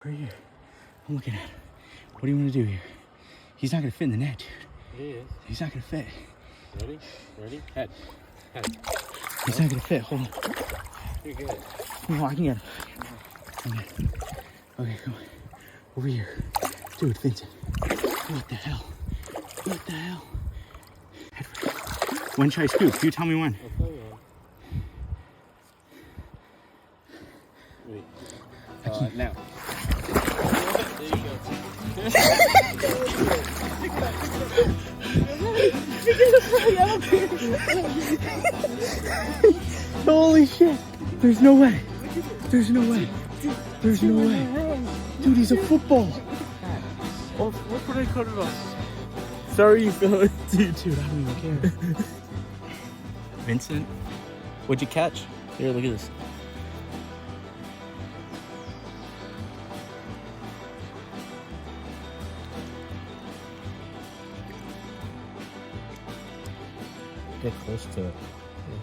Right here. I'm looking at him. What do you want to do here? He's not going to fit in the net, dude. He is. He's not going to fit. Ready? Ready? Head. Head. He's not going to fit. Hold on. You're good. No, I can get him. Okay, come on. Over here. Dude, Vincent. What the hell? What the hell? Head first. When should I scoop? You tell me when. I'll tell you when. Wait. Now. There you go. Holy shit. There's no way. There's no way. There's no way. Dude, he's a football. Oh, what would I cut it off? Sorry you feel it. Dude, I don't even care. Vincent, what'd you catch? Here, look at this. Get close to it. Yeah.